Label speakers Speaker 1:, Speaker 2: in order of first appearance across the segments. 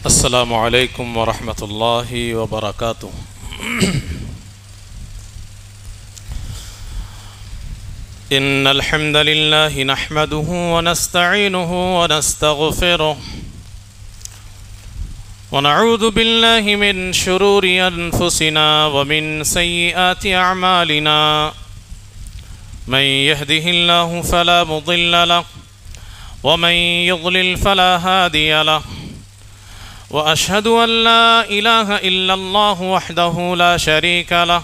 Speaker 1: السلام علیکم ورحمۃ اللہ وبرکاتہ۔ ان الحمد للہ نحمده ونستعینه ونستغفره ونعوذ باللہ من شرور انفسنا ومن سیئات اعمالنا من يهده الله فلا مضل له ومن يضلل فلا هادي له وأشهد أن لا إله إلا الله وحده لا شريك له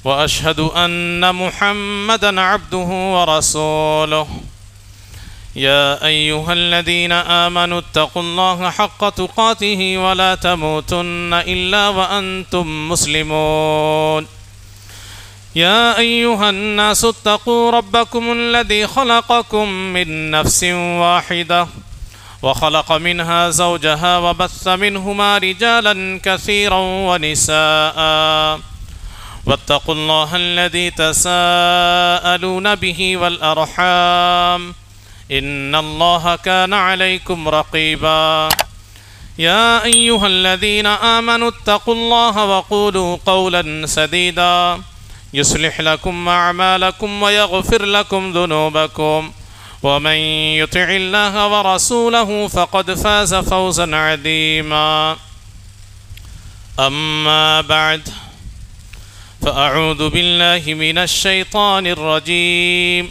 Speaker 1: وأشهد أن محمدًا عبده ورسوله يا أيها الذين آمنوا اتقوا الله حق تقاته ولا تموتن إلا وأنتم مسلمون يا أيها الناس اتقوا ربكم الذي خلقكم من نفس واحدة وخلق منها زوجها وبث منهما رجالا كثيرا ونساء واتقوا الله الذي تساءلون به والأرحام إن الله كان عليكم رقيبا يا أيها الذين آمنوا اتقوا الله وقولوا قولا سديدا يصلح لكم أعمالكم ويغفر لكم ذنوبكم ومن يطع الله ورسوله فقد فاز فوزا عظيما أما بعد فأعوذ بالله من الشيطان الرجيم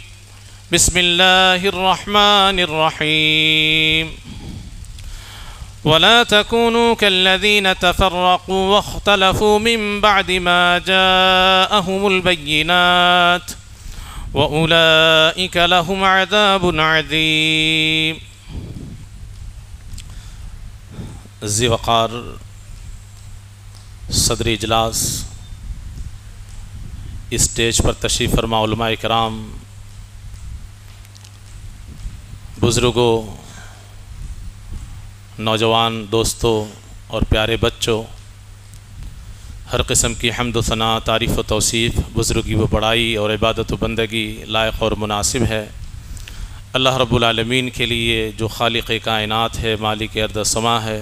Speaker 1: بسم الله الرحمن الرحيم ولا تكونوا كالذين تفرقوا واختلفوا من بعد ما جاءهم البينات وَأُولَئِكَ لَهُمْ عَذَابٌ عَظِيمٌ۔ ذی وقار صدر اجلاس، اسٹیج پر تشریف فرما علماء کرام، بزرگوں، نوجوان دوستوں اور پیارے بچوں، ہر قسم کی حمد و ثنا، تعریف و توصیف، بزرگی و بڑائی اور عبادت و بندگی لائق اور مناسب ہے اللہ رب العالمین کے لیے، جو خالق کائنات ہے، مالک ارض و سما ہے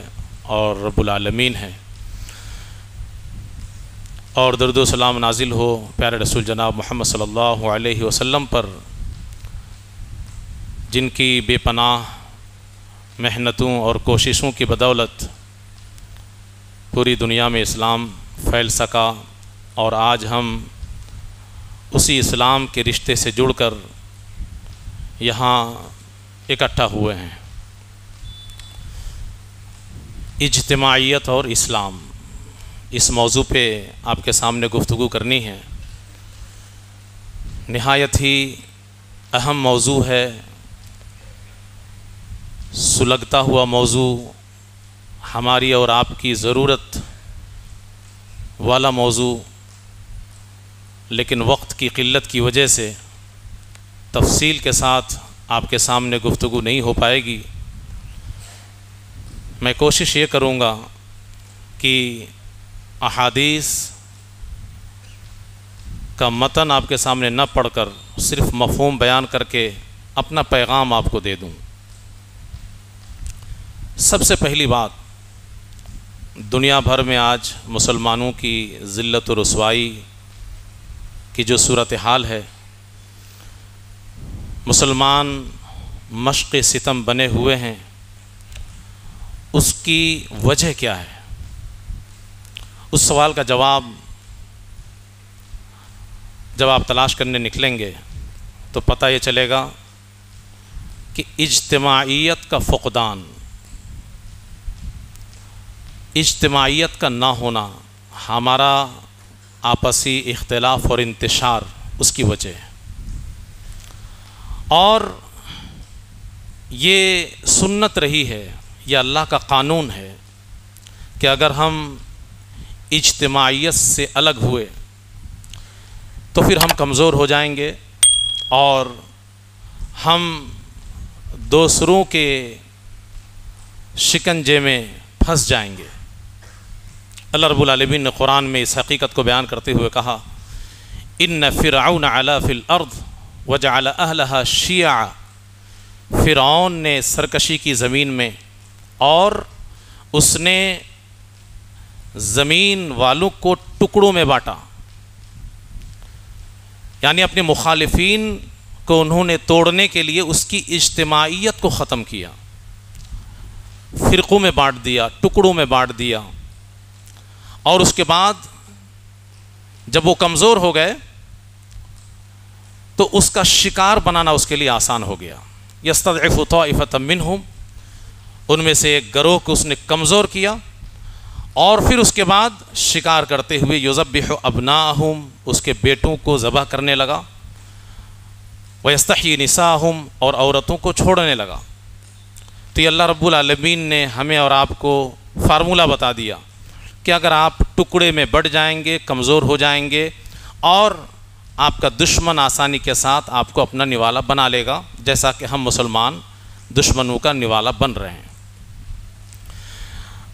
Speaker 1: اور رب العالمین ہے۔ اور درود و سلام نازل ہو پیارے رسول جناب محمد صلی اللہ علیہ وسلم پر، جن کی بے پناہ محنتوں اور کوششوں کی بدولت پوری دنیا میں اسلام پھیل سکا، اور آج ہم اسی اسلام کے رشتے سے جڑ کر یہاں اکٹھا ہوئے ہیں۔ اجتماعیت اور اسلام، اس موضوع پہ آپ کے سامنے گفتگو کرنی ہے۔ نہایت ہی اہم موضوع ہے، سلگتا ہوا موضوع، ہماری اور آپ کی ضرورت والا موضوع، لیکن وقت کی قلت کی وجہ سے تفصیل کے ساتھ آپ کے سامنے گفتگو نہیں ہو پائے گی۔ میں کوشش یہ کروں گا کہ احادیث کا متن آپ کے سامنے نہ پڑھ کر صرف مفہوم بیان کر کے اپنا پیغام آپ کو دے دوں۔ سب سے پہلی بات، دنیا بھر میں آج مسلمانوں کی ذلت و رسوائی کی جو صورتحال ہے، مسلمان مشق ستم بنے ہوئے ہیں، اس کی وجہ کیا ہے؟ اس سوال کا جواب جب آپ تلاش کرنے نکلیں گے تو پتہ یہ چلے گا کہ اجتماعیت کا فقدان، اجتماعیت کا نہ ہونا، ہمارا آپسی اختلاف اور انتشار، اس کی وجہ ہے۔ اور یہ سنت رہی ہے، یہ اللہ کا قانون ہے کہ اگر ہم اجتماعیت سے الگ ہوئے تو پھر ہم کمزور ہو جائیں گے اور ہم دوسروں کے شکنجے میں پھنس جائیں گے۔ اللہ رب العالمین نے قرآن میں اس حقیقت کو بیان کرتے ہوئے کہا، ان فرعون علا فی الارض وجعل اہلہا شیعا، فرعون نے سرکشی کی زمین میں اور اس نے زمین والوں کو ٹکڑوں میں بانٹا، یعنی اپنے مخالفین کو انہوں نے توڑنے کے لیے اس کی اجتماعیت کو ختم کیا، فرقوں میں بانٹ دیا، ٹکڑوں میں بانٹ دیا، اور اس کے بعد جب وہ کمزور ہو گئے تو اس کا شکار بنانا اس کے لیے آسان ہو گیا۔ یستضعف طائفۃ منہم، ان میں سے ایک گروہ کو اس نے کمزور کیا، اور پھر اس کے بعد شکار کرتے ہوئے یذبح ابناءہم، اس کے بیٹوں کو ذبح کرنے لگا، ویستحیی نساءہم، اور عورتوں کو چھوڑنے لگا۔ تو یہ اللہ رب العالمین نے ہمیں اور آپ کو فارمولہ بتا دیا کہ اگر آپ ٹکڑے میں بٹ جائیں گے، کمزور ہو جائیں گے، اور آپ کا دشمن آسانی کے ساتھ آپ کو اپنا نوالا بنا لے گا، جیسا کہ ہم مسلمان دشمنوں کا نوالا بن رہے ہیں۔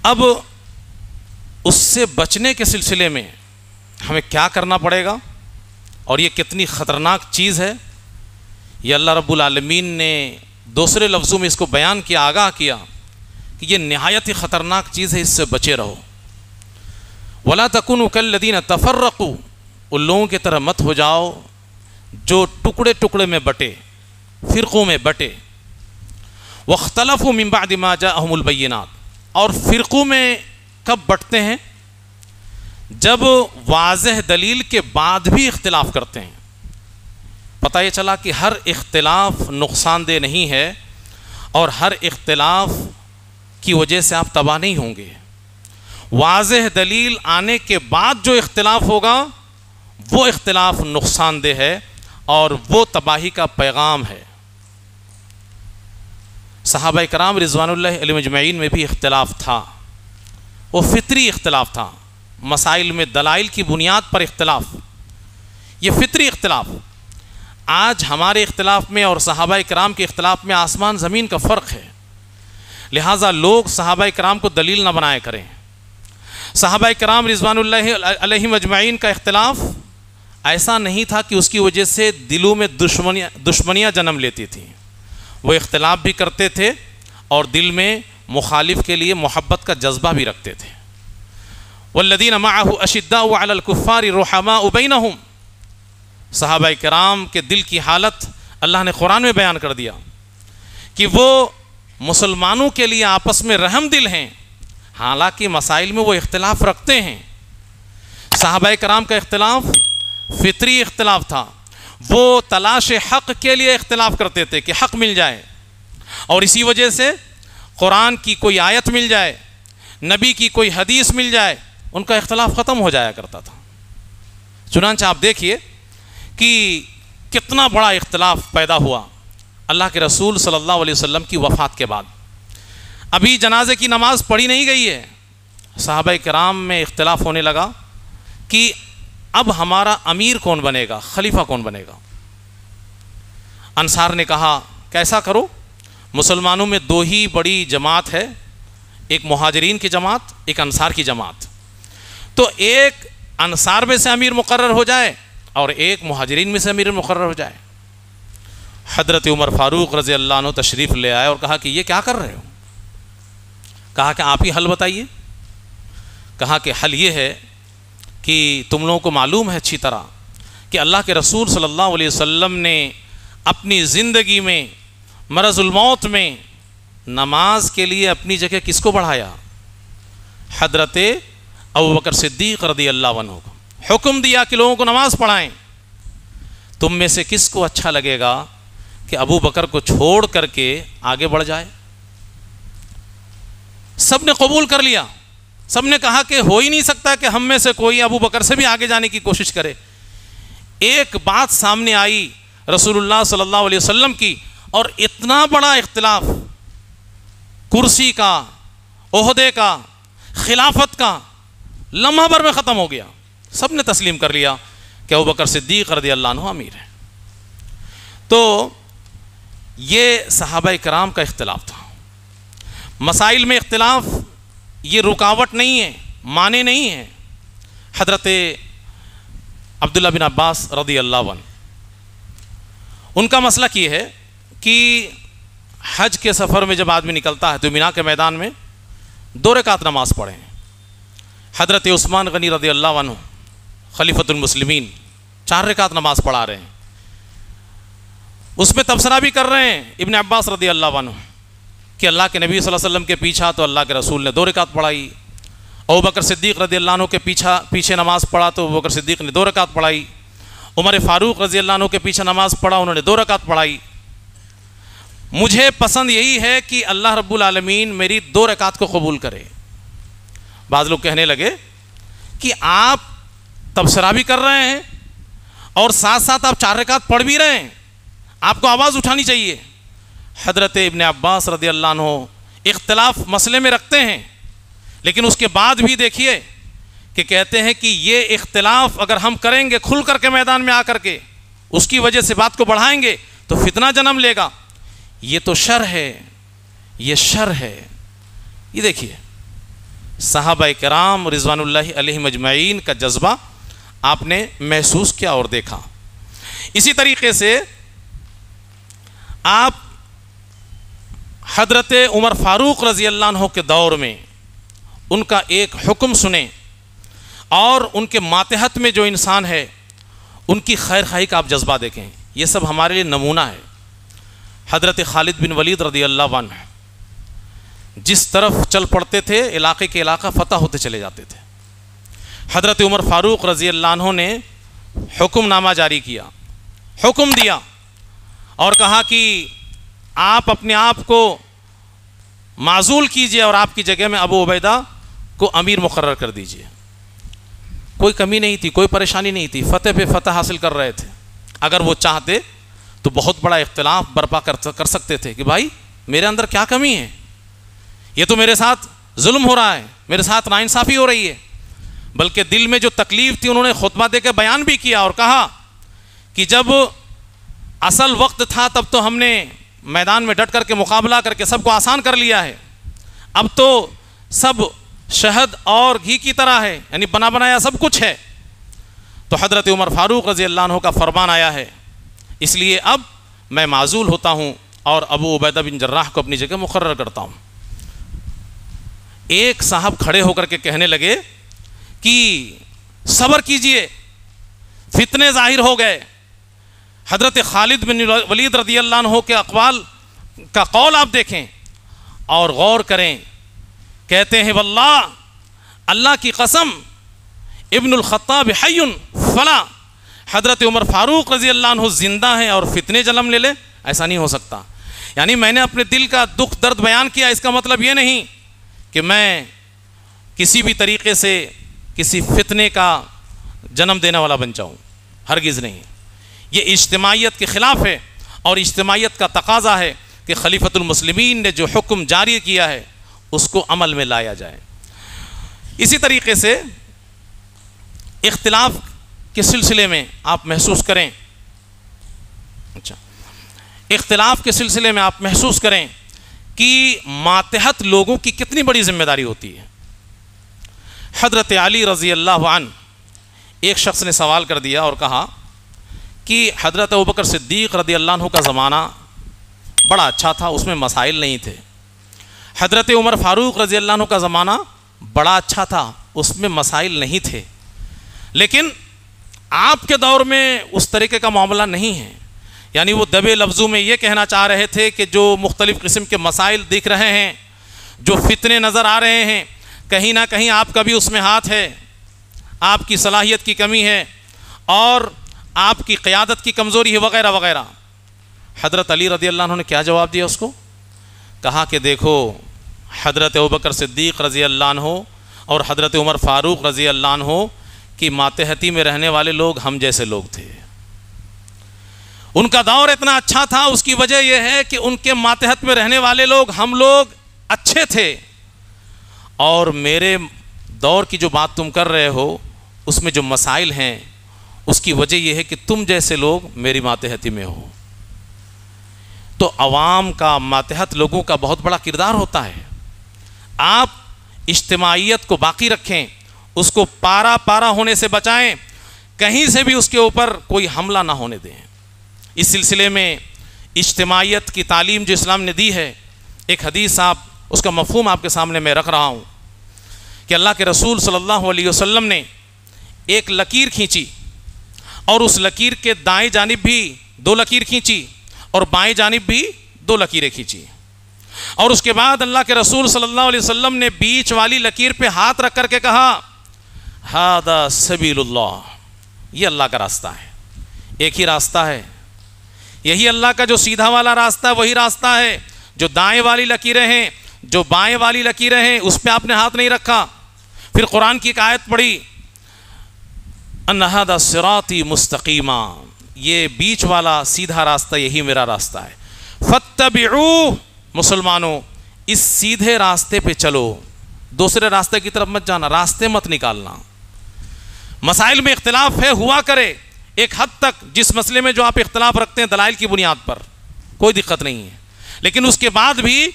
Speaker 1: اب اس سے بچنے کے سلسلے میں ہمیں کیا کرنا پڑے گا، اور یہ کتنی خطرناک چیز ہے، یہ اللہ رب العالمین نے دوسرے لفظوں میں اس کو بیان کیا، آگاہ کیا کہ یہ نہایت ہی خطرناک چیز ہے، اس سے بچے رہو۔ وَلَا تَكُونُوا كَالَّذِينَ تَفَرَّقُوا، ان لوگوں کی طرح مت ہو جاؤ جو ٹکڑے ٹکڑے میں بٹے، فرقوں میں بٹے۔ وَاخْتَلَفُوا مِن بَعْدِ مَا جَاءَهُمُ الْبَيِّنَاتُ، اور فرقوں میں کب بٹتے ہیں؟ جب واضح دلیل کے بعد بھی اختلاف کرتے ہیں۔ پتہ یہ چلا کہ ہر اختلاف نقصان دہ نہیں ہے، اور ہر اختلاف کی وجہ سے آپ تباہ نہیں ہوں گے۔ واضح دلیل آنے کے بعد جو اختلاف ہوگا وہ اختلاف نقصان دہ ہے، اور وہ تباہی کا پیغام ہے۔ صحابہ کرام رضوان اللہ علیہم اجمعین میں بھی اختلاف تھا، وہ فطری اختلاف تھا، مسائل میں دلائل کی بنیاد پر اختلاف، یہ فطری اختلاف۔ آج ہمارے اختلاف میں اور صحابہ کرام کے اختلاف میں آسمان زمین کا فرق ہے، لہٰذا لوگ صحابہ کرام کو دلیل نہ بنائے کریں۔ صحابہ کرام رضوان اللہ علیہم اجمعین کا اختلاف ایسا نہیں تھا کہ اس کی وجہ سے دلوں میں دشمنیاں جنم لیتی تھیں، وہ اختلاف بھی کرتے تھے اور دل میں مخالف کے لیے محبت کا جذبہ بھی رکھتے تھے۔ والذین معہ اشداء علی الکفار رحماء بینہم، صحابہ کرام کے دل کی حالت اللہ نے قرآن میں بیان کر دیا کہ وہ مسلمانوں کے لیے آپس میں رحم دل ہیں، حالانکہ مسائل میں وہ اختلاف رکھتے ہیں۔ صحابہ کرام کا اختلاف فطری اختلاف تھا، وہ تلاش حق کے لیے اختلاف کرتے تھے کہ حق مل جائے، اور اسی وجہ سے قرآن کی کوئی آیت مل جائے، نبی کی کوئی حدیث مل جائے، ان کا اختلاف ختم ہو جایا کرتا تھا۔ چنانچہ آپ دیکھیے کہ کتنا بڑا اختلاف پیدا ہوا اللہ کے رسول صلی اللہ علیہ وسلم کی وفات کے بعد۔ ابھی جنازے کی نماز پڑھی نہیں گئی ہے، صحابہ کرام میں اختلاف ہونے لگا کہ اب ہمارا امیر کون بنے گا، خلیفہ کون بنے گا۔ انصار نے کہا کیسا کرو، مسلمانوں میں دو ہی بڑی جماعت ہے، ایک مہاجرین کی جماعت، ایک انصار کی جماعت، تو ایک انصار میں سے امیر مقرر ہو جائے اور ایک مہاجرین میں سے امیر مقرر ہو جائے۔ حضرت عمر فاروق رضی اللہ عنہ تشریف لے آئے اور کہا کہ یہ کیا کر رہے ہو؟ کہا کہ آپ ہی حل بتائیے۔ کہا کہ حل یہ ہے کہ تم لوگوں کو معلوم ہے اچھی طرح کہ اللہ کے رسول صلی اللہ علیہ وسلم نے اپنی زندگی میں مرض الموت میں نماز کے لیے اپنی جگہ کس کو بڑھایا؟ حضرت ابوبکر صدیق رضی اللہ عنہ کو حکم دیا کہ لوگوں کو نماز پڑھائیں۔ تم میں سے کس کو اچھا لگے گا کہ ابو بکر کو چھوڑ کر کے آگے بڑھ جائے؟ سب نے قبول کر لیا، سب نے کہا کہ ہو ہی نہیں سکتا کہ ہم میں سے کوئی ابو بکر سے بھی آگے جانے کی کوشش کرے۔ ایک بات سامنے آئی رسول اللہ صلی اللہ علیہ وسلم کی، اور اتنا بڑا اختلاف کرسی کا، عہدے کا، خلافت کا لمحہ بھر میں ختم ہو گیا۔ سب نے تسلیم کر لیا کہ ابوبکر صدیق رضی اللہ عنہ امیر ہے۔ تو یہ صحابہ کرام کا اختلاف تھا۔ مسائل میں اختلاف یہ رکاوٹ نہیں ہے، معنی نہیں ہے۔ حضرت عبداللہ بن عباس رضی اللہ عنہ، ان کا مسلک یہ ہے کہ حج کے سفر میں جب آدمی نکلتا ہے تو مینا کے میدان میں 2 رکعت نماز پڑھیں. حضرت عثمان غنی رضی اللہ عنہ خلیفۃ المسلمین 4 رکعت نماز پڑھا رہے ہیں. اس میں تبصرہ بھی کر رہے ہیں ابن عباس رضی اللہ عنہ کہ اللہ کے نبی صلی اللہ علیہ وسلم کے پیچھا تو اللہ کے رسول نے 2 رکعت پڑھائی. ابوبکر صدیق رضی اللہ عنہ کے پیچھے نماز پڑھا تو ابوبکر صدیق نے 2 رکعت پڑھائی. عمر فاروق رضی اللہ عنہ کے پیچھے نماز پڑھا، انہوں نے 2 رکعت پڑھائی. مجھے پسند یہی ہے کہ اللہ رب العالمین میری 2 رکعت کو قبول کرے. بعض لوگ کہنے لگے کہ آپ تبصرہ بھی کر رہے ہیں اور ساتھ ساتھ آپ 4 رکعت پڑھ بھی رہے ہیں، آپ کو آواز اٹھانی چاہیے. حضرت ابن عباس رضی اللہ عنہ اختلاف مسئلے میں رکھتے ہیں، لیکن اس کے بعد بھی دیکھیے کہ کہتے ہیں کہ یہ اختلاف اگر ہم کریں گے کھل کر کے میدان میں آ کر کے اس کی وجہ سے بات کو بڑھائیں گے تو فتنہ جنم لے گا. یہ تو شر ہے، یہ شر ہے. یہ دیکھیے صحابہ کرام رضوان اللہ علیہم اجمعین کا جذبہ آپ نے محسوس کیا اور دیکھا. اسی طریقے سے آپ حضرت عمر فاروق رضی اللہ عنہ کے دور میں ان کا ایک حکم سنیں اور ان کے ماتحت میں جو انسان ہے ان کی خیر خواہی کا آپ جذبہ دیکھیں. یہ سب ہمارے لیے نمونہ ہے. حضرت خالد بن ولید رضی اللہ عنہ جس طرف چل پڑتے تھے علاقے کے علاقہ فتح ہوتے چلے جاتے تھے. حضرت عمر فاروق رضی اللہ عنہ نے حکم نامہ جاری کیا، حکم دیا اور کہا کہ آپ اپنے آپ کو معزول کیجئے اور آپ کی جگہ میں ابو عبیدہ کو امیر مقرر کر دیجئے. کوئی کمی نہیں تھی، کوئی پریشانی نہیں تھی، فتح پہ فتح حاصل کر رہے تھے. اگر وہ چاہتے تو بہت بڑا اختلاف برپا کر سکتے تھے کہ بھائی میرے اندر کیا کمی ہے، یہ تو میرے ساتھ ظلم ہو رہا ہے، میرے ساتھ ناانصافی ہو رہی ہے. بلکہ دل میں جو تکلیف تھی انہوں نے خطبہ دے کے بیان بھی کیا اور کہا کہ جب اصل وقت تھا تب تو ہم نے میدان میں ڈٹ کر کے مقابلہ کر کے سب کو آسان کر لیا ہے، اب تو سب شہد اور گھی کی طرح ہے، یعنی بنا بنایا سب کچھ ہے. تو حضرت عمر فاروق رضی اللہ عنہ کا فرمان آیا ہے، اس لیے اب میں معزول ہوتا ہوں اور ابو عبیدہ بن جراح کو اپنی جگہ مقرر کرتا ہوں. ایک صاحب کھڑے ہو کر کے کہنے لگے کہ صبر کیجئے، فتنے ظاہر ہو گئے. حضرت خالد بن ولید رضی اللہ عنہ کے اقوال کا قول آپ دیکھیں اور غور کریں. کہتے ہیں واللہ، اللہ کی قسم، ابن الخطاب حی فلا، حضرت عمر فاروق رضی اللہ عنہ زندہ ہیں اور فتنے جنم لے لے، ایسا نہیں ہو سکتا. یعنی میں نے اپنے دل کا دکھ درد بیان کیا، اس کا مطلب یہ نہیں کہ میں کسی بھی طریقے سے کسی فتنے کا جنم دینے والا بن جاؤں، ہرگز نہیں. یہ اجتماعیت کے خلاف ہے اور اجتماعیت کا تقاضا ہے کہ خلیفۃ المسلمین نے جو حکم جاری کیا ہے اس کو عمل میں لایا جائے. اسی طریقے سے اختلاف کے سلسلے میں آپ محسوس کریں، اختلاف کے سلسلے میں آپ محسوس کریں کہ ماتحت لوگوں کی کتنی بڑی ذمہ داری ہوتی ہے. حضرت علی رضی اللہ عنہ ایک شخص نے سوال کر دیا اور کہا کہ حضرت ابوبکر صدیق رضی اللہ عنہ کا زمانہ بڑا اچھا تھا، اس میں مسائل نہیں تھے. حضرت عمر فاروق رضی اللہ عنہ کا زمانہ بڑا اچھا تھا، اس میں مسائل نہیں تھے، لیکن آپ کے دور میں اس طریقے کا معاملہ نہیں ہے. یعنی وہ دبے لفظوں میں یہ کہنا چاہ رہے تھے کہ جو مختلف قسم کے مسائل دکھ رہے ہیں، جو فتنے نظر آ رہے ہیں، کہیں نہ کہیں آپ کا بھی اس میں ہاتھ ہے، آپ کی صلاحیت کی کمی ہے اور آپ کی قیادت کی کمزوری ہے وغیرہ وغیرہ. حضرت علی رضی اللہ عنہ نے کیا جواب دیا اس کو؟ کہا کہ دیکھو، حضرت ابوبکر صدیق رضی اللہ عنہ اور حضرت عمر فاروق رضی اللہ عنہ کی ماتحتی میں رہنے والے لوگ ہم جیسے لوگ تھے. ان کا دور اتنا اچھا تھا، اس کی وجہ یہ ہے کہ ان کے ماتحت میں رہنے والے لوگ ہم لوگ اچھے تھے، اور میرے دور کی جو بات تم کر رہے ہو اس میں جو مسائل ہیں اس کی وجہ یہ ہے کہ تم جیسے لوگ میری ماتحتی میں ہو. تو عوام کا، ماتحت لوگوں کا بہت بڑا کردار ہوتا ہے. آپ اجتماعیت کو باقی رکھیں، اس کو پارا پارا ہونے سے بچائیں، کہیں سے بھی اس کے اوپر کوئی حملہ نہ ہونے دیں. اس سلسلے میں اجتماعیت کی تعلیم جو اسلام نے دی ہے، ایک حدیث آپ اس کا مفہوم آپ کے سامنے میں رکھ رہا ہوں کہ اللہ کے رسول صلی اللہ علیہ وسلم نے ایک لکیر کھینچی اور اس لکیر کے دائیں جانب بھی 2 لکیر کھینچی اور بائیں جانب بھی 2 لکیریں کھینچی، اور اس کے بعد اللہ کے رسول صلی اللہ علیہ وسلم نے بیچ والی لکیر پہ ہاتھ رکھ کر کے کہا ھذا سبیل اللہ، یہ اللہ کا راستہ ہے، ایک ہی راستہ ہے، یہی اللہ کا جو سیدھا والا راستہ ہے وہی راستہ ہے، جو دائیں والی لکیریں ہیں، جو بائیں والی لکیریں ہیں اس پہ آپ نے ہاتھ نہیں رکھا۔ پھر قرآن کی ایک آیت پڑھی ان ھذا صراطی مستقیما، یہ بیچ والا سیدھا راستہ یہی میرا راستہ ہے، فاتبعوہ، مسلمانوں اس سیدھے راستے پہ چلو، دوسرے راستے کی طرف مت جانا، راستے مت نکالنا۔ مسائل میں اختلاف ہے، ہوا کرے ایک حد تک، جس مسئلے میں جو آپ اختلاف رکھتے ہیں دلائل کی بنیاد پر کوئی دقت نہیں ہے، لیکن اس کے بعد بھی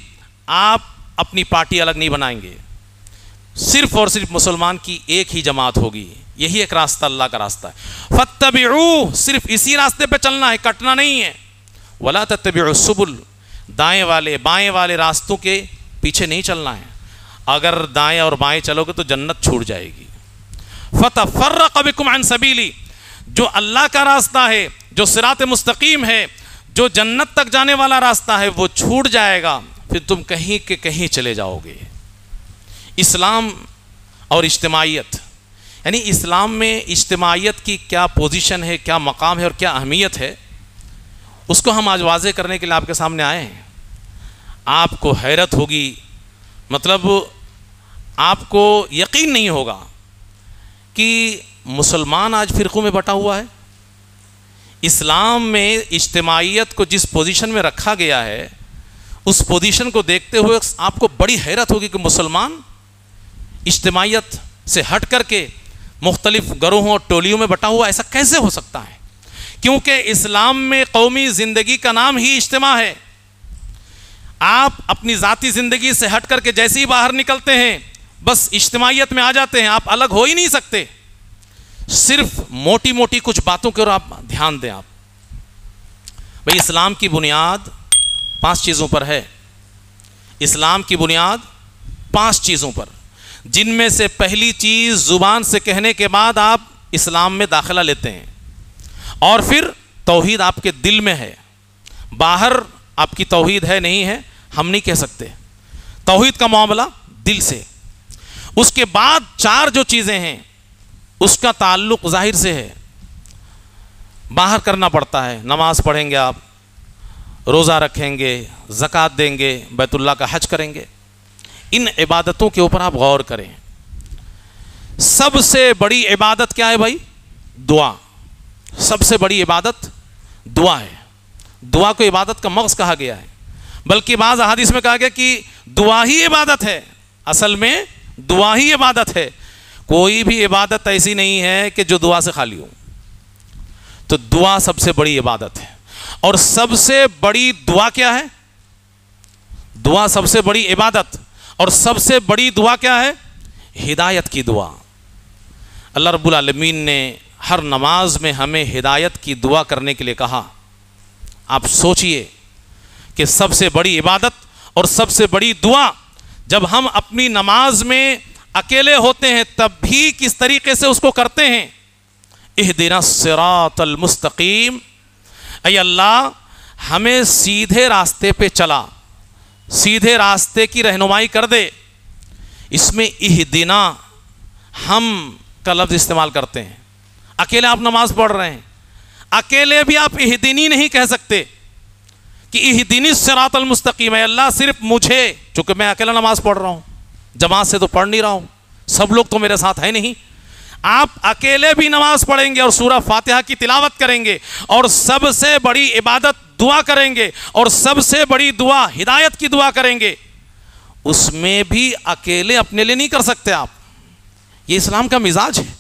Speaker 1: آپ اپنی پارٹی الگ نہیں بنائیں گے، صرف اور صرف مسلمان کی ایک ہی جماعت ہوگی، یہی ایک راستہ اللہ کا راستہ ہے۔ فاتبعوہ، صرف اسی راستے پہ چلنا ہے، کٹنا نہیں ہے۔ ولا تتبعوا السبل، دائیں والے بائیں والے راستوں کے پیچھے نہیں چلنا ہے، اگر دائیں اور بائیں چلو گے تو جنت چھوٹ جائے گی۔ فتفرق بکم عن سبیلی، جو اللہ کا راستہ ہے، جو صراط مستقیم ہے، جو جنت تک جانے والا راستہ ہے وہ چھوٹ جائے گا، پھر تم کہیں کے کہیں چلے جاؤ گے۔ اسلام اور اجتماعیت، یعنی اسلام میں اجتماعیت کی کیا پوزیشن ہے، کیا مقام ہے اور کیا اہمیت ہے، اس کو ہم آج واضح کرنے کے لیے آپ کے سامنے آئے ہیں۔ آپ کو حیرت ہوگی، مطلب آپ کو یقین نہیں ہوگا کہ مسلمان آج فرقوں میں بٹا ہوا ہے۔ اسلام میں اجتماعیت کو جس پوزیشن میں رکھا گیا ہے، اس پوزیشن کو دیکھتے ہوئے آپ کو بڑی حیرت ہوگی کہ مسلمان اجتماعیت سے ہٹ کر کے مختلف گروہوں اور ٹولیوں میں بٹا ہوا، ایسا کیسے ہو سکتا ہے؟ کیونکہ اسلام میں قومی زندگی کا نام ہی اجتماع ہے۔ آپ اپنی ذاتی زندگی سے ہٹ کر کے جیسے ہی باہر نکلتے ہیں بس اجتماعیت میں آ جاتے ہیں، آپ الگ ہو ہی نہیں سکتے۔ صرف موٹی موٹی کچھ باتوں کے اور آپ دھیان دیں۔ آپ بھئی اسلام کی بنیاد 5 چیزوں پر ہے، اسلام کی بنیاد 5 چیزوں پر، جن میں سے پہلی چیز زبان سے کہنے کے بعد آپ اسلام میں داخلہ لیتے ہیں، اور پھر توحید آپ کے دل میں ہے، باہر آپ کی توحید ہے نہیں ہے ہم نہیں کہہ سکتے، توحید کا معاملہ دل سے۔ اس کے بعد 4 جو چیزیں ہیں اس کا تعلق ظاہر سے ہے، باہر کرنا پڑتا ہے، نماز پڑھیں گے آپ، روزہ رکھیں گے، زکوٰۃ دیں گے، بیت اللہ کا حج کریں گے، ان عبادتوں کے اوپر آپ غور کریں۔ سب سے بڑی عبادت کیا ہے بھائی؟ دعا۔ سب سے بڑی عبادت دعا ہے۔ دعا کو عبادت کا مغز کہا گیا ہے، بلکہ بعض احادیث میں کہا گیا کہ دعا ہی عبادت ہے، اصل میں دعا ہی عبادت ہے، کوئی بھی عبادت ایسی نہیں ہے کہ جو دعا سے خالی ہو۔ تو دعا سب سے بڑی عبادت ہے، اور سب سے بڑی دعا کیا ہے؟ دعا سب سے بڑی عبادت، اور سب سے بڑی دعا کیا ہے؟ ہدایت کی دعا۔ اللہ رب العالمین نے ہر نماز میں ہمیں ہدایت کی دعا کرنے کے لیے کہا۔ آپ سوچئے کہ سب سے بڑی عبادت اور سب سے بڑی دعا جب ہم اپنی نماز میں اکیلے ہوتے ہیں تب بھی کس طریقے سے اس کو کرتے ہیں؟ اہدنا الصراط المستقیم، اے اللہ ہمیں سیدھے راستے پہ چلا، سیدھے راستے کی رہنمائی کر دے۔ اس میں اہدنا ہم کا لفظ استعمال کرتے ہیں۔ اکیلے آپ نماز پڑھ رہے ہیں، اکیلے بھی آپ اہدنی نہیں کہہ سکتے کہ اہدنی الصراط المستقیم، اے اللہ صرف مجھے، چونکہ میں اکیلا نماز پڑھ رہا ہوں، جماعت سے تو پڑھ نہیں رہا ہوں، سب لوگ تو میرے ساتھ ہیں نہیں۔ آپ اکیلے بھی نماز پڑھیں گے اور سورہ فاتحہ کی تلاوت کریں گے، اور سب سے بڑی عبادت دعا کریں گے، اور سب سے بڑی دعا ہدایت کی دعا کریں گے، اس میں بھی اکیلے اپنے لیے نہیں کر سکتے آپ۔ یہ اسلام کا مزاج ہے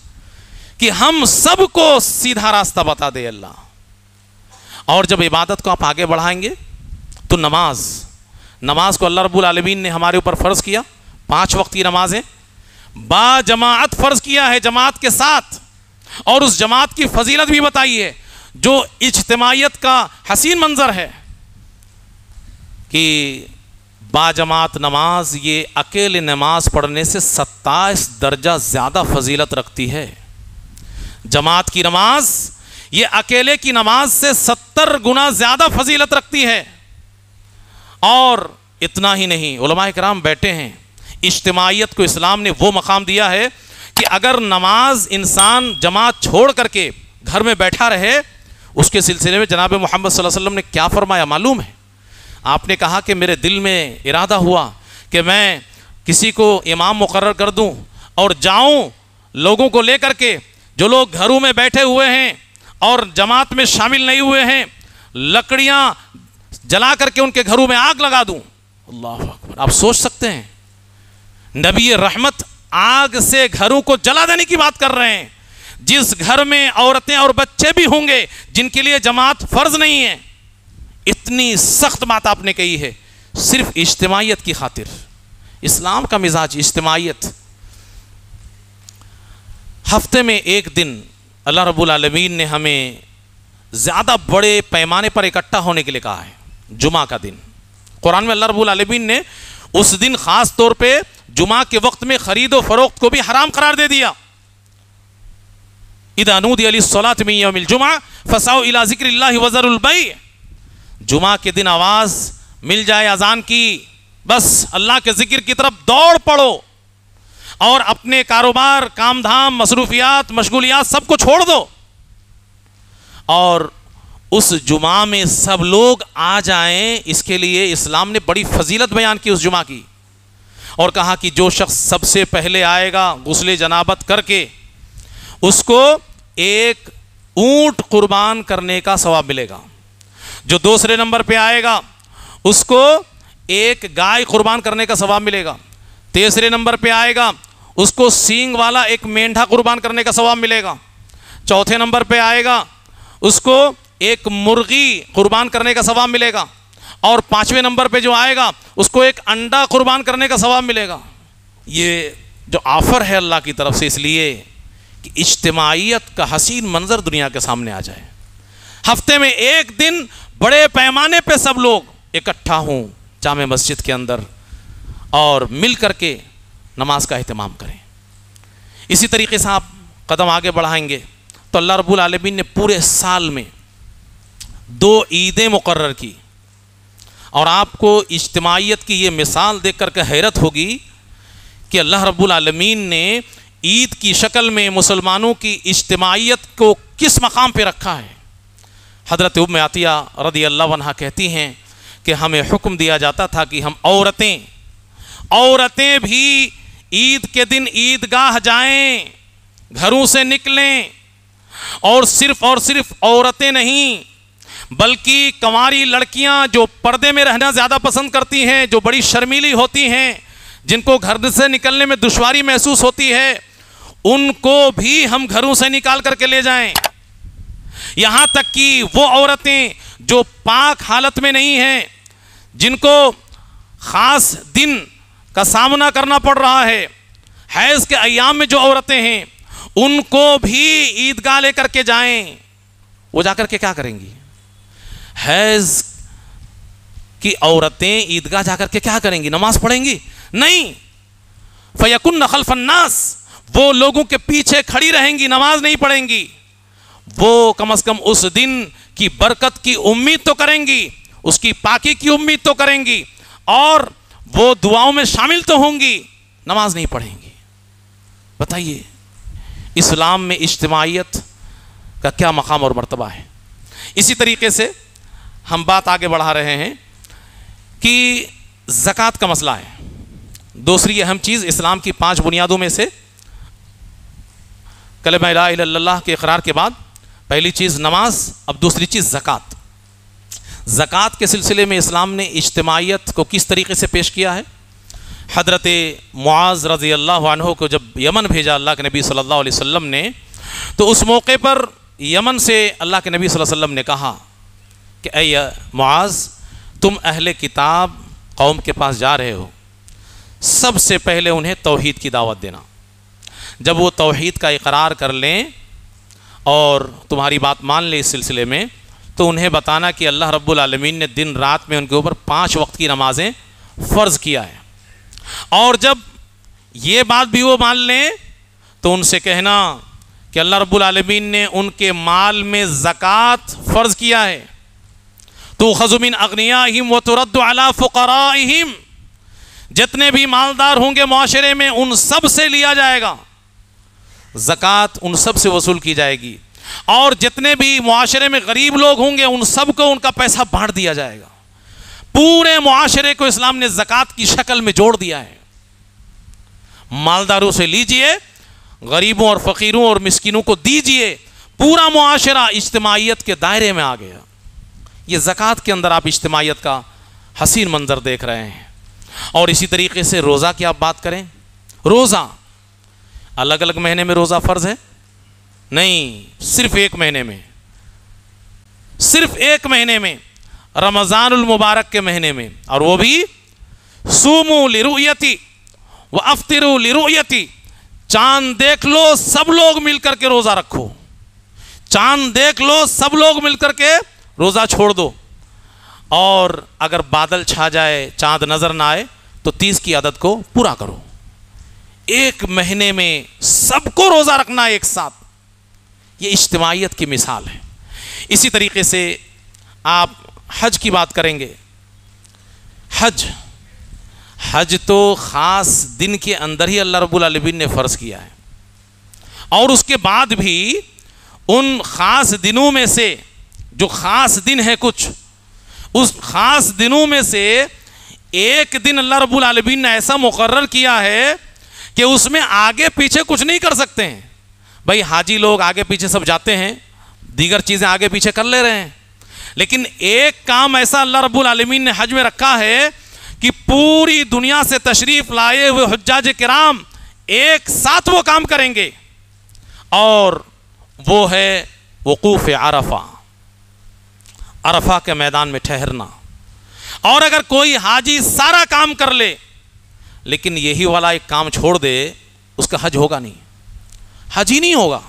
Speaker 1: کہ ہم سب کو سیدھا راستہ بتا دے اللہ۔ اور جب عبادت کو آپ آگے بڑھائیں گے تو نماز کو اللہ رب العالمین نے ہمارے اوپر فرض کیا، 5 وقت کی نمازیں با جماعت فرض کیا ہے، جماعت کے ساتھ، اور اس جماعت کی فضیلت بھی بتائی ہے، جو اجتماعیت کا حسین منظر ہے کہ باجماعت نماز یہ اکیلے نماز پڑھنے سے 27 درجہ زیادہ فضیلت رکھتی ہے۔ جماعت کی نماز یہ اکیلے کی نماز سے 70 گنا زیادہ فضیلت رکھتی ہے۔ اور اتنا ہی نہیں، علماء کرام بیٹھے ہیں، اجتماعیت کو اسلام نے وہ مقام دیا ہے کہ اگر نماز انسان جماعت چھوڑ کر کے گھر میں بیٹھا رہے، اس کے سلسلے میں جناب محمد صلی اللہ علیہ وسلم نے کیا فرمایا معلوم ہے؟ آپ نے کہا کہ میرے دل میں ارادہ ہوا کہ میں کسی کو امام مقرر کر دوں اور جاؤں لوگوں کو لے کر کے، جو لوگ گھروں میں بیٹھے ہوئے ہیں اور جماعت میں شامل نہیں ہوئے ہیں، لکڑیاں جلا کر کے ان کے گھروں میں آگ لگا دوں۔ اللہ اکبر! آپ سوچ سکتے ہیں نبی رحمت آگ سے گھروں کو جلا دینے کی بات کر رہے ہیں، جس گھر میں عورتیں اور بچے بھی ہوں گے جن کے لیے جماعت فرض نہیں ہے۔ اتنی سخت بات آپ نے کہی ہے صرف اجتماعیت کی خاطر۔ اسلام کا مزاج اجتماعیت۔ ہفتے میں ایک دن اللہ رب العالمین نے ہمیں زیادہ بڑے پیمانے پر اکٹھا ہونے کے لیے کہا ہے، جمعہ کا دن۔ قرآن میں اللہ رب العالمین نے اس دن خاص طور پہ جمعہ کے وقت میں خرید و فروخت کو بھی حرام قرار دے دیا۔ اذا نودی للصلاة من یوم الجمعہ فسعوا الی ذکر اللہ وذروا البیع۔ جمعہ کے دن آواز مل جائے اذان کی، بس اللہ کے ذکر کی طرف دوڑ پڑو اور اپنے کاروبار، کام دھام، مصروفیات، مشغولیات سب کو چھوڑ دو، اور اس جمعہ میں سب لوگ آ جائیں۔ اس کے لیے اسلام نے بڑی فضیلت بیان کی اس جمعہ کی، اور کہا کہ جو شخص سب سے پہلے آئے گا غسل جنابت کر کے، اس کو ایک اونٹ قربان کرنے کا ثواب ملے گا۔ جو دوسرے نمبر پہ آئے گا اس کو ایک گائے قربان کرنے کا ثواب ملے گا۔ تیسرے نمبر پہ آئے گا اس کو سینگ والا ایک مینڈھا قربان کرنے کا ثواب ملے گا۔ چوتھے نمبر پہ آئے گا اس کو ایک مرغی قربان کرنے کا ثواب ملے گا، اور پانچویں نمبر پہ جو آئے گا اس کو ایک انڈا قربان کرنے کا ثواب ملے گا۔ یہ جو آفر ہے اللہ کی طرف سے، اس لیے کہ اجتماعیت کا حسین منظر دنیا کے سامنے آ جائے۔ ہفتے میں ایک دن بڑے پیمانے پہ سب لوگ اکٹھا ہوں جامع مسجد کے اندر اور مل کر کے نماز کا اہتمام کریں۔ اسی طریقے سے آپ قدم آگے بڑھائیں گے تو اللہ رب العالمین نے پورے سال میں 2 عیدیں مقرر کی، اور آپ کو اجتماعیت کی یہ مثال دیکھ کر کے حیرت ہوگی کہ اللہ رب العالمین نے عید کی شکل میں مسلمانوں کی اجتماعیت کو کس مقام پہ رکھا ہے۔ حضرت ام عطیہ رضی اللہ عنہا کہتی ہیں کہ ہمیں حکم دیا جاتا تھا کہ ہم عورتیں بھی عید کے دن عیدگاہ جائیں، گھروں سے نکلیں، اور صرف عورتیں نہیں بلکہ کنواری لڑکیاں جو پردے میں رہنا زیادہ پسند کرتی ہیں، جو بڑی شرمیلی ہوتی ہیں، جن کو گھر سے نکلنے میں دشواری محسوس ہوتی ہے، ان کو بھی ہم گھروں سے نکال کر کے لے جائیں۔ یہاں تک کہ وہ عورتیں جو پاک حالت میں نہیں ہیں، جن کو خاص دن کا سامنا کرنا پڑ رہا ہے، حیض کے ایام میں جو عورتیں ہیں، ان کو بھی عیدگاہ لے کر کے جائیں۔ وہ جا کر کے کیا کریں گی؟ حیض کی عورتیں عیدگاہ جا کر کے کیا کریں گی؟ نماز پڑھیں گی؟ نہیں۔ فَيَكُنَّ خَلْفَ النَّاسِ، وہ لوگوں کے پیچھے کھڑی رہیں گی، نماز نہیں پڑھیں گی۔ وہ کم از کم اس دن کی برکت کی امید تو کریں گی، اس کی پاکی کی امید تو کریں گی، اور وہ دعاؤں میں شامل تو ہوں گی، نماز نہیں پڑھیں گی۔ بتائیے اسلام میں اجتماعیت کا کیا مقام اور مرتبہ ہے۔ اسی طریقے سے ہم بات آگے بڑھا رہے ہیں کہ زکوٰۃ کا مسئلہ ہے۔ دوسری اہم چیز اسلام کی 5 بنیادوں میں سے کلمہ لا الہ الا اللہ کے اقرار کے بعد پہلی چیز نماز، اب دوسری چیز زکوٰۃ۔ زکوٰۃ کے سلسلے میں اسلام نے اجتماعیت کو کس طریقے سے پیش کیا ہے؟ حضرت معاذ رضی اللہ عنہ کو جب یمن بھیجا اللہ کے نبی صلی اللہ علیہ وسلم نے، تو اس موقع پر یمن سے اللہ کے نبی صلی اللہ علیہ وسلم نے کہا کہ اے معاذ، تم اہل کتاب قوم کے پاس جا رہے ہو، سب سے پہلے انہیں توحید کی دعوت دینا۔ جب وہ توحید کا اقرار کر لیں اور تمہاری بات مان لیں اس سلسلے میں، تو انہیں بتانا کہ اللہ رب العالمین نے دن رات میں ان کے اوپر 5 وقت کی نمازیں فرض کیا ہے. اور جب یہ بات بھی وہ مان لیں تو ان سے کہنا کہ اللہ رب العالمین نے ان کے مال میں زکوٰۃ فرض کیا ہے. تُؤْخَذُ مِنْ أَغْنِيَائِهِمْ وَتُرَدُّ عَلَىٰ فُقَرَائِهِمْ. جتنے بھی مالدار ہوں گے معاشرے میں ان سب سے لیا جائے گا, زکوٰۃ ان سب سے وصول کی جائے گی. اور جتنے بھی معاشرے میں غریب لوگ ہوں گے ان سب کو ان کا پیسہ بانٹ دیا جائے گا. پورے معاشرے کو اسلام نے زکوٰۃ کی شکل میں جوڑ دیا ہے. مالداروں سے لیجئے, غریبوں اور فقیروں اور مسکینوں کو دیجئے, پورا معاشرہ اجتماعیت کے دائرے میں آ گیا. یہ زکوٰۃ کے اندر آپ اجتماعیت کا حسین منظر دیکھ رہے ہیں. اور اسی طریقے سے روزہ کی آپ بات کریں, روزہ الگ الگ مہینے میں روزہ فرض ہے نہیں, صرف ایک مہینے میں, صرف ایک مہینے میں, رمضان المبارک کے مہینے میں. اور وہ بھی صوموا لرؤیتی وافطروا لرؤیتی, چاند دیکھ لو سب لوگ مل کر کے روزہ رکھو, چاند دیکھ لو سب لوگ مل کر کے روزہ چھوڑ دو. اور اگر بادل چھا جائے, چاند نظر نہ آئے تو 30 کی عدد کو پورا کرو. ایک مہینے میں سب کو روزہ رکھنا ایک ساتھ, یہ اجتماعیت کی مثال ہے. اسی طریقے سے آپ حج کی بات کریں گے. حج تو خاص دن کے اندر ہی اللہ رب العالمین نے فرض کیا ہے, اور اس کے بعد بھی ان خاص دنوں میں سے جو خاص دن ہے کچھ, اس خاص دنوں میں سے ایک دن اللہ رب العالمین نے ایسا مقرر کیا ہے کہ اس میں آگے پیچھے کچھ نہیں کر سکتے ہیں. بھائی حاجی لوگ آگے پیچھے سب جاتے ہیں, دیگر چیزیں آگے پیچھے کر لے رہے ہیں, لیکن ایک کام ایسا اللہ رب العالمین نے حج میں رکھا ہے کہ پوری دنیا سے تشریف لائے ہوئے حجاج کرام ایک ساتھ وہ کام کریں گے, اور وہ ہے وقوف عرفہ, عرفہ کے میدان میں ٹھہرنا. اور اگر کوئی حاجی سارا کام کر لے لیکن یہی والا ایک کام چھوڑ دے, اس کا حج ہوگا نہیں, حج ہی نہیں ہوگا.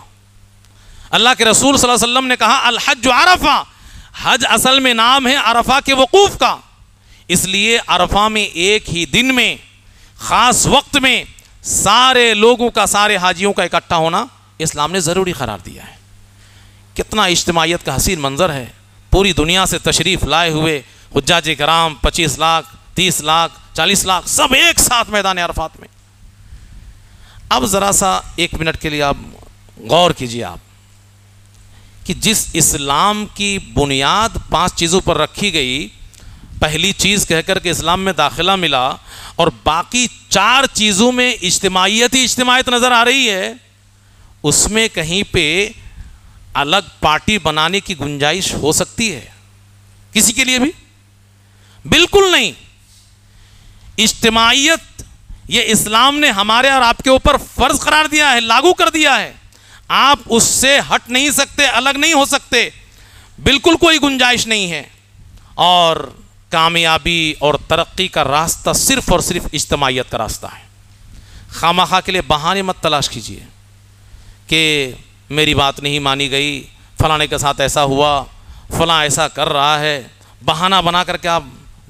Speaker 1: اللہ کے رسول صلی اللہ علیہ وسلم نے کہا الحج عرفہ, حج اصل میں نام ہے عرفہ کے وقوف کا. اس لیے عرفہ میں ایک ہی دن میں خاص وقت میں سارے لوگوں کا, سارے حاجیوں کا اکٹھا ہونا اسلام نے ضروری قرار دیا ہے. کتنا اجتماعیت کا حسین منظر ہے. پوری دنیا سے تشریف لائے ہوئے حجاج کرام 25 لاکھ 30 لاکھ 40 لاکھ سب ایک ساتھ میدان عرفات میں. اب ذرا سا ایک منٹ کے لیے آپ غور کیجئے آپ کہ جس اسلام کی بنیاد 5 چیزوں پر رکھی گئی, پہلی چیز کہہ کر کے اسلام میں داخلہ ملا, اور باقی 4 چیزوں میں اجتماعیت ہی اجتماعیت نظر آ رہی ہے, اس میں کہیں پہ الگ پارٹی بنانے کی گنجائش ہو سکتی ہے کسی کے لیے بھی؟ بالکل نہیں. اجتماعیت یہ اسلام نے ہمارے اور آپ کے اوپر فرض قرار دیا ہے, لاگو کر دیا ہے. آپ اس سے ہٹ نہیں سکتے, الگ نہیں ہو سکتے, بالکل کوئی گنجائش نہیں ہے. اور کامیابی اور ترقی کا راستہ صرف اور صرف اجتماعیت کا راستہ ہے. خامخواہ کے لیے بہانے مت تلاش کیجیے کہ میری بات نہیں مانی گئی, فلانے کے ساتھ ایسا ہوا, فلاں ایسا کر رہا ہے. بہانہ بنا کر کے آپ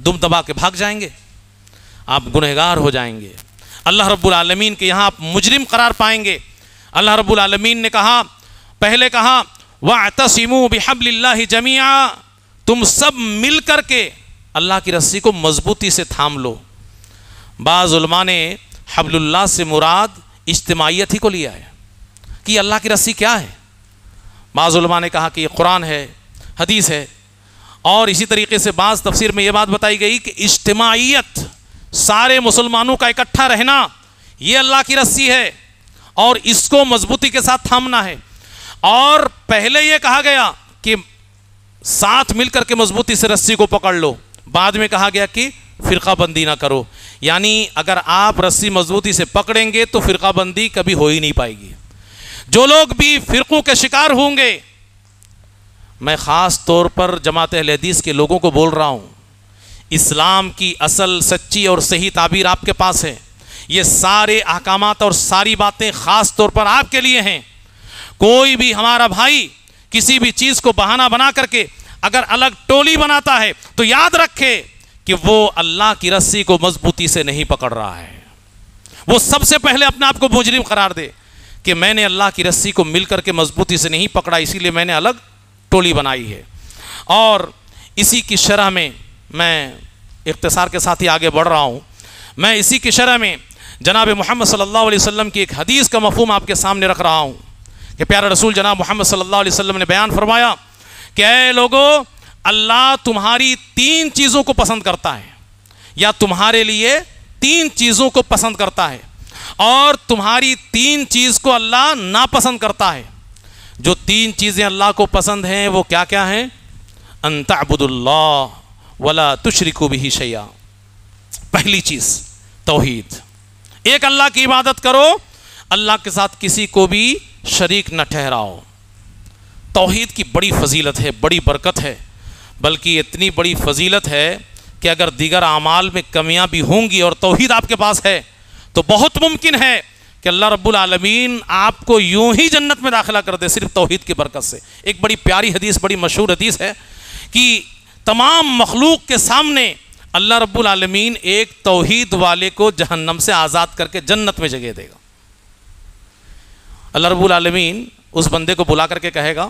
Speaker 1: دم دبا کے بھاگ جائیں گے, آپ گنہگار ہو جائیں گے. اللہ رب العالمین کے یہاں آپ مجرم قرار پائیں گے. اللہ رب العالمین نے کہا, پہلے کہا وَاعْتَصِمُوا بِحَبْلِ اللَّهِ جَمِيعًا, تم سب مل کر کے اللہ کی رسی کو مضبوطی سے تھام لو. بعض علماء نے حبل اللہ سے مراد اجتماعیت ہی کو لیا ہے کہ اللہ کی رسی کیا ہے. بعض علماء نے کہا کہ یہ قرآن ہے, حدیث ہے. اور اسی طریقے سے بعض تفسیر میں یہ بات بتائی گئی کہ اجتماعیت, سارے مسلمانوں کا اکٹھا رہنا, یہ اللہ کی رسی ہے اور اس کو مضبوطی کے ساتھ تھامنا ہے. اور پہلے یہ کہا گیا کہ ساتھ مل کر کے مضبوطی سے رسی کو پکڑ لو, بعد میں کہا گیا کہ فرقہ بندی نہ کرو. یعنی اگر آپ رسی مضبوطی سے پکڑیں گے تو فرقہ بندی کبھی ہو ہی نہیں پائے گی. جو لوگ بھی فرقوں کے شکار ہوں گے, میں خاص طور پر جماعت اہل حدیث کے لوگوں کو بول رہا ہوں, اسلام کی اصل سچی اور صحیح تعبیر آپ کے پاس ہے. یہ سارے احکامات اور ساری باتیں خاص طور پر آپ کے لیے ہیں. کوئی بھی ہمارا بھائی کسی بھی چیز کو بہانہ بنا کر کے اگر الگ ٹولی بناتا ہے تو یاد رکھے کہ وہ اللہ کی رسی کو مضبوطی سے نہیں پکڑ رہا ہے، وہ سب سے پہلے اپنے آپ کو مجرم قرار دے کہ میں نے اللہ کی رسی کو مل کر کے مضبوطی سے نہیں پکڑا، اسی لیے میں نے الگ ٹولی بنائی ہے۔ اور اسی کی شرح میں میں اختصار کے ساتھ ہی آگے بڑھ رہا ہوں، میں اسی کی شرح میں جناب محمد صلی اللہ علیہ وسلم کی ایک حدیث کا مفہوم آپ کے سامنے رکھ رہا ہوں کہ پیارا رسول جناب محمد صلی اللہ علیہ وسلم نے بیان فرمایا کہ اے لوگو، اللہ تمہاری 3 چیزوں کو پسند کرتا ہے، یا تمہارے لیے 3 چیزوں کو پسند کرتا ہے، اور تمہاری 3 چیز کو اللہ ناپسند کرتا ہے۔ جو 3 چیزیں اللہ کو پسند ہیں وہ کیا کیا ہیں؟ ان تعبدوا اللہ ولا تشرکوا بہ شیئا۔ پہلی چیز توحید، ایک اللہ کی عبادت کرو، اللہ کے ساتھ کسی کو بھی شریک نہ ٹھہراؤ۔ توحید کی بڑی فضیلت ہے، بڑی برکت ہے، بلکہ اتنی بڑی فضیلت ہے کہ اگر دیگر اعمال میں کمیاں بھی ہوں گی اور توحید آپ کے پاس ہے تو بہت ممکن ہے کہ اللہ رب العالمین آپ کو یوں ہی جنت میں داخلہ کر دے، صرف توحید کی برکت سے۔ ایک بڑی پیاری حدیث، بڑی مشہور حدیث ہے کہ تمام مخلوق کے سامنے اللہ رب العالمین ایک توحید والے کو جہنم سے آزاد کر کے جنت میں جگہ دے گا۔ اللہ رب العالمین اس بندے کو بلا کر کے کہے گا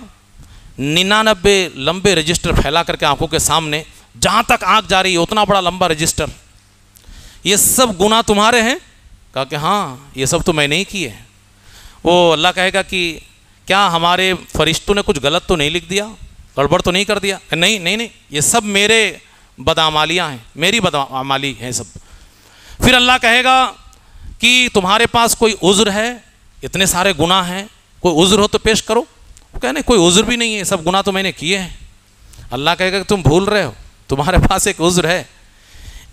Speaker 1: 99 لمبے رجسٹر پھیلا کر کے آنکھوں کے سامنے، جہاں تک آنکھ جا رہی ہے اتنا بڑا لمبا رجسٹر، یہ سب گناہ تمہارے ہیں؟ کہا کہ ہاں یہ سب تو میں نے ہی کیے۔ وہ اللہ کہے گا کہ کیا ہمارے فرشتوں نے کچھ غلط تو نہیں لکھ دیا، گڑبڑ تو نہیں کر دیا؟ کہ نہیں نہیں نہیں، یہ سب میرے بدعمالیاں ہیں، میری بدعمالی ہیں سب۔ پھر اللہ کہے گا کہ تمہارے پاس کوئی عذر ہے؟ اتنے سارے گناہ ہیں، کوئی عذر ہو تو پیش کرو۔ وہ کہنے کوئی عذر بھی نہیں ہے، سب گناہ تو میں نے کیے ہیں۔ اللہ کہے گا کہ تم بھول رہے ہو، تمہارے پاس ایک عذر ہے۔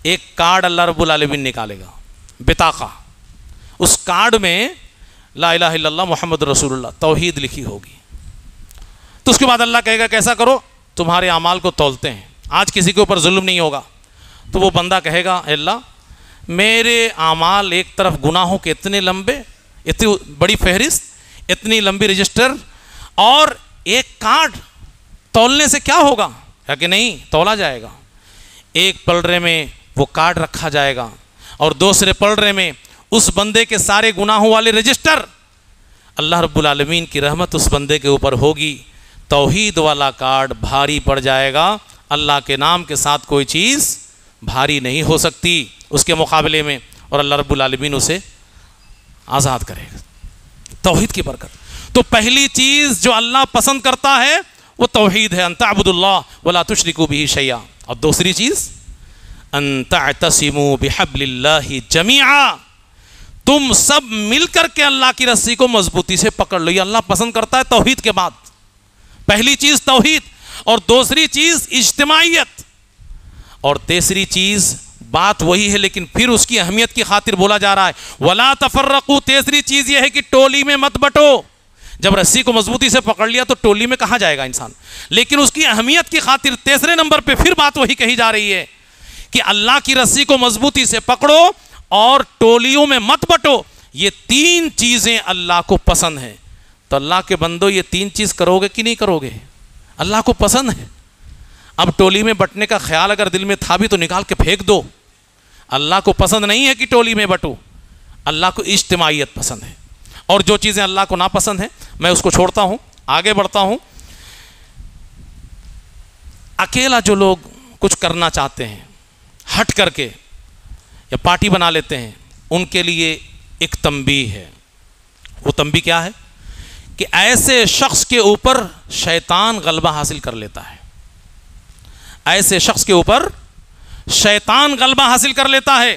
Speaker 1: ایک کارڈ اللہ رب العالمین نکالے گا، بطاقہ، اس کارڈ میں لا الہ الا اللہ محمد رسول اللہ توحید لکھی ہوگی۔ تو اس کے بعد اللہ کہے گا کیسا کرو، تمہارے اعمال کو تولتے ہیں، آج کسی کے اوپر ظلم نہیں ہوگا۔ تو وہ بندہ کہے گا اے اللہ، میرے اعمال ایک طرف گناہوں کے اتنے لمبے، اتنی بڑی فہرست، اتنی لمبی رجسٹر، اور ایک کارڈ، تولنے سے کیا ہوگا؟ کہ نہیں، تولا جائے گا۔ ایک پلڑے میں وہ کارڈ رکھا جائے گا اور دوسرے پلڑے میں اس بندے کے سارے گناہوں والے رجسٹر۔ اللہ رب العالمین کی رحمت اس بندے کے اوپر ہوگی، توحید والا کارڈ بھاری پڑ جائے گا۔ اللہ کے نام کے ساتھ کوئی چیز بھاری نہیں ہو سکتی اس کے مقابلے میں، اور اللہ رب العالمین اسے آزاد کرے گا۔ توحید کی برکت۔ تو پہلی چیز جو اللہ پسند کرتا ہے وہ توحید ہے، ان تعبدوا اللہ ولا تشرکوا بہ شیئا۔ اور دوسری چیز ان تعتصموا بحبل اللہ جمیعا، تم سب مل کر کے اللہ کی رسی کو مضبوطی سے پکڑ لو۔ یہ اللہ پسند کرتا ہے توحید کے بعد۔ پہلی چیز توحید، اور دوسری چیز اجتماعیت، اور تیسری چیز بات وہی ہے لیکن پھر اس کی اہمیت کی خاطر بولا جا رہا ہے ولا تفرقوا۔ تیسری چیز یہ ہے کہ ٹولی میں مت بٹو۔ جب رسی کو مضبوطی سے پکڑ لیا تو ٹولی میں کہاں جائے گا انسان، لیکن اس کی اہمیت کی خاطر تیسرے نمبر پہ پھر بات وہی کہی جا رہی ہے کہ اللہ کی رسی کو مضبوطی سے پکڑو اور ٹولیوں میں مت بٹو۔ یہ 3 چیزیں اللہ کو پسند ہیں۔ تو اللہ کے بندو، یہ 3 چیز کرو گے کہ نہیں کرو گے؟ اللہ کو پسند ہے۔ اب ٹولی میں بٹنے کا خیال اگر دل میں تھا بھی تو نکال کے پھینک دو۔ اللہ کو پسند نہیں ہے کہ ٹولی میں بٹو، اللہ کو اجتماعیت پسند ہے۔ اور جو چیزیں اللہ کو ناپسند ہیں میں اس کو چھوڑتا ہوں، آگے بڑھتا ہوں۔ اکیلا جو لوگ کچھ کرنا چاہتے ہیں ہٹ کر کے یا پارٹی بنا لیتے ہیں، ان کے لیے ایک تنبیہ ہے۔ وہ تنبیہ کیا ہے کہ ایسے شخص کے اوپر شیطان غلبہ حاصل کر لیتا ہے۔ ایسے شخص کے اوپر شیطان غلبہ حاصل کر لیتا ہے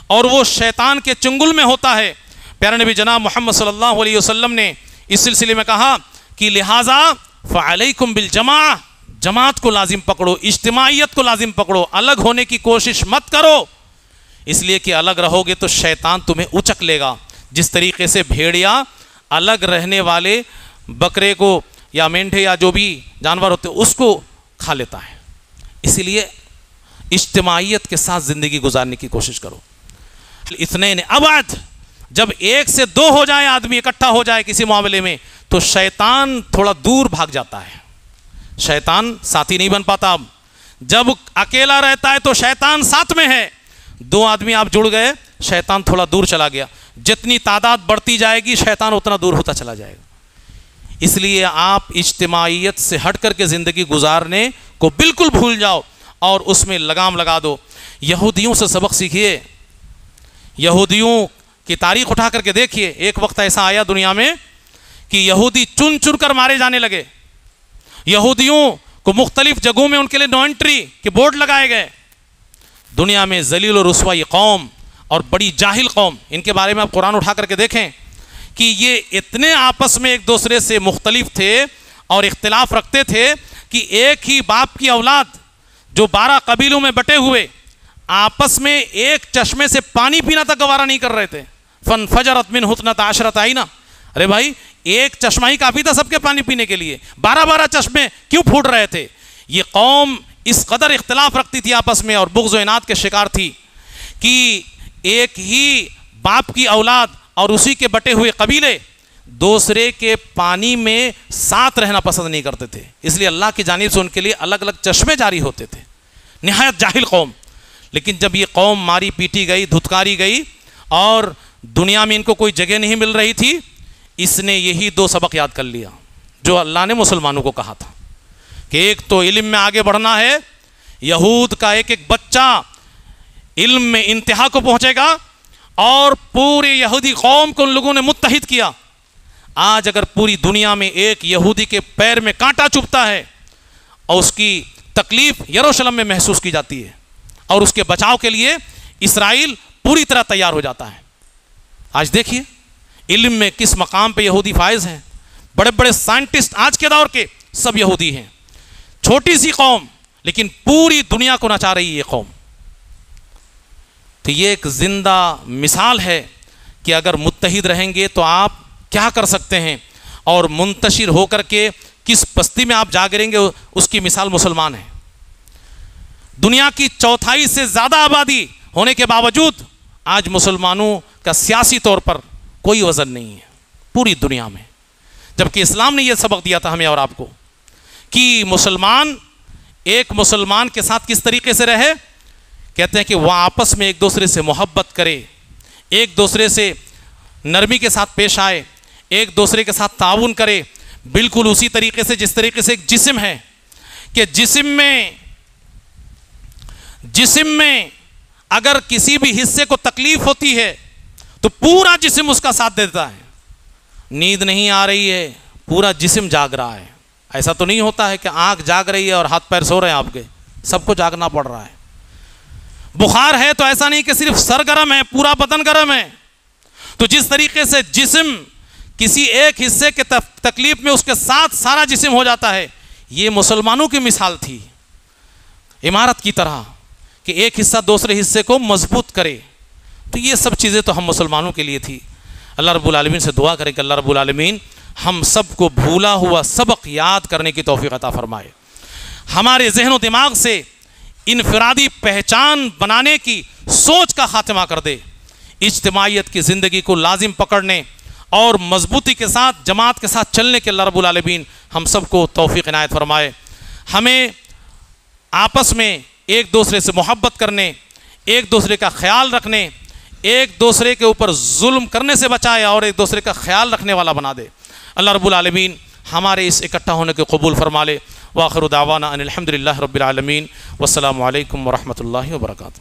Speaker 1: اور وہ شیطان کے چنگل میں ہوتا ہے۔ پیارے نبی جناب محمد صلی اللہ علیہ وسلم نے اس سلسلے میں کہا کہ لہٰذا فعلیکم بالجماع، جماعت کو لازم پکڑو، اجتماعیت کو لازم پکڑو، الگ ہونے کی کوشش مت کرو، اس لیے کہ الگ رہو گے تو شیطان تمہیں اچک لے گا۔ جس طریقے سے بھیڑیا الگ رہنے والے بکرے کو یا مینڈھے یا جو بھی جانور ہوتے اس کو کھا لیتا ہے، اسی لیے اجتماعیت کے ساتھ زندگی گزارنے کی کوشش کرو۔ اثنین ابعد، جب 1 سے 2 ہو جائے، آدمی اکٹھا ہو جائے کسی معاملے میں تو شیطان تھوڑا دور بھاگ جاتا ہے، شیطان ساتھی نہیں بن پاتا۔ اب جب اکیلا رہتا ہے تو شیطان ساتھ میں ہے، دو آدمی آپ جڑ گئے، شیطان تھوڑا دور چلا گیا، جتنی تعداد بڑھتی جائے گی شیطان اتنا دور ہوتا چلا جائے گا۔ اس لیے آپ اجتماعیت سے ہٹ کر کے زندگی گزارنے کو بالکل بھول جاؤ اور اس میں لگام لگا دو۔ یہودیوں سے سبق سیکھیے، یہودیوں کی تاریخ اٹھا کر کے دیکھیے۔ ایک وقت ایسا آیا دنیا میں کہ یہودی چن چن کر مارے جانے لگے، یہودیوں کو مختلف جگہوں میں ان کے لیے نو انٹری کے بورڈ لگائے گئے۔ دنیا میں ذلیل و رسوا یہ قوم اور بڑی جاہل قوم، ان کے بارے میں آپ قرآن اٹھا کر کے دیکھیں کہ یہ اتنے آپس میں ایک دوسرے سے مختلف تھے اور اختلاف رکھتے تھے کہ ایک ہی باپ کی اولاد جو 12 قبیلوں میں بٹے ہوئے آپس میں ایک چشمے سے پانی پینا تک گوارا نہیں کر رہے تھے۔ فانفجرت منہ اثنتا عشرۃ عینا، ارے بھائی ایک چشمہ ہی کافی تھا سب کے پانی پینے کے لیے، 12 چشمے کیوں پھوٹ رہے تھے؟ یہ قوم اس قدر اختلاف رکھتی تھی آپس میں اور بغض و عناد کے شکار تھی کہ ایک ہی باپ کی اولاد اور اسی کے بٹے ہوئے قبیلے دوسرے کے پانی میں ساتھ رہنا پسند نہیں کرتے تھے، اس لیے اللہ کی جانب سے ان کے لیے الگ الگ چشمے جاری ہوتے تھے۔ نہایت جاہل قوم، لیکن جب یہ قوم ماری پیٹی گئی، دھتکاری گئی اور دنیا میں ان کو کوئی جگہ نہیں مل رہی تھی، اس نے یہی 2 سبق یاد کر لیا جو اللہ نے مسلمانوں کو کہا تھا کہ ایک تو علم میں آگے بڑھنا ہے، یہود کا ایک ایک بچہ علم میں انتہا کو پہنچے گا اور پوری یہودی قوم کو ان لوگوں نے متحد کیا۔ آج اگر پوری دنیا میں ایک یہودی کے پیر میں کانٹا چبھتا ہے اور اس کی تکلیف یروشلم میں محسوس کی جاتی ہے اور اس کے بچاؤ کے لیے اسرائیل پوری طرح تیار ہو جاتا ہے۔ آج دیکھیے علم میں کس مقام پہ یہودی فائز ہیں، بڑے بڑے سائنٹسٹ آج کے دور کے سب یہودی ہیں۔ چھوٹی سی قوم لیکن پوری دنیا کو نچا رہی ہے یہ قوم۔ تو یہ ایک زندہ مثال ہے کہ اگر متحد رہیں گے تو آپ کیا کر سکتے ہیں، اور منتشر ہو کر کے کس بستی میں آپ جا گریں گے، اس کی مثال مسلمان ہیں۔ دنیا کی 1/4 سے زیادہ آبادی ہونے کے باوجود آج مسلمانوں کا سیاسی طور پر کوئی وزن نہیں ہے پوری دنیا میں، جبکہ اسلام نے یہ سبق دیا تھا ہمیں اور آپ کو کہ مسلمان ایک مسلمان کے ساتھ کس طریقے سے رہے۔ کہتے ہیں کہ وہ آپس میں ایک دوسرے سے محبت کرے، ایک دوسرے سے نرمی کے ساتھ پیش آئے، ایک دوسرے کے ساتھ تعاون کرے، بالکل اسی طریقے سے جس طریقے سے ایک جسم ہے کہ جسم میں اگر کسی بھی حصے کو تکلیف ہوتی ہے تو پورا جسم اس کا ساتھ دیتا ہے۔ نیند نہیں آ رہی ہے، پورا جسم جاگ رہا ہے۔ ایسا تو نہیں ہوتا ہے کہ آنکھ جاگ رہی ہے اور ہاتھ پیر سو رہے ہیں آپ کے، سب کو جاگنا پڑ رہا ہے۔ بخار ہے تو ایسا نہیں کہ صرف سر گرم ہے، پورا بدن گرم ہے۔ تو جس طریقے سے جسم کسی ایک حصے کے تکلیف میں اس کے ساتھ سارا جسم ہو جاتا ہے، یہ مسلمانوں کی مثال تھی عمارت کی طرح کہ ایک حصہ دوسرے حصے کو مضبوط کرے۔ تو یہ سب چیزیں تو ہم مسلمانوں کے لیے تھی۔ اللہ رب العالمین سے دعا کریں کہ اللہ رب العالمین ہم سب کو بھولا ہوا سبق یاد کرنے کی توفیق عطا فرمائے، ہمارے ذہن و دماغ سے انفرادی پہچان بنانے کی سوچ کا خاتمہ کر دے، اجتماعیت کی زندگی کو لازم پکڑنے اور مضبوطی کے ساتھ جماعت کے ساتھ چلنے کے اللہ رب العالمین ہم سب کو توفیق عنایت فرمائے۔ ہمیں آپس میں ایک دوسرے سے محبت کرنے، ایک دوسرے کا خیال رکھنے، ایک دوسرے کے اوپر ظلم کرنے سے بچائے اور ایک دوسرے کا خیال رکھنے والا بنا دے۔ اللہ رب العالمین ہمارے اس اکٹھا ہونے کو قبول فرما لے۔ وآخر دعوانا ان الحمد للہ رب العالمین، والسلام علیکم ورحمۃ اللہ وبرکاتہ۔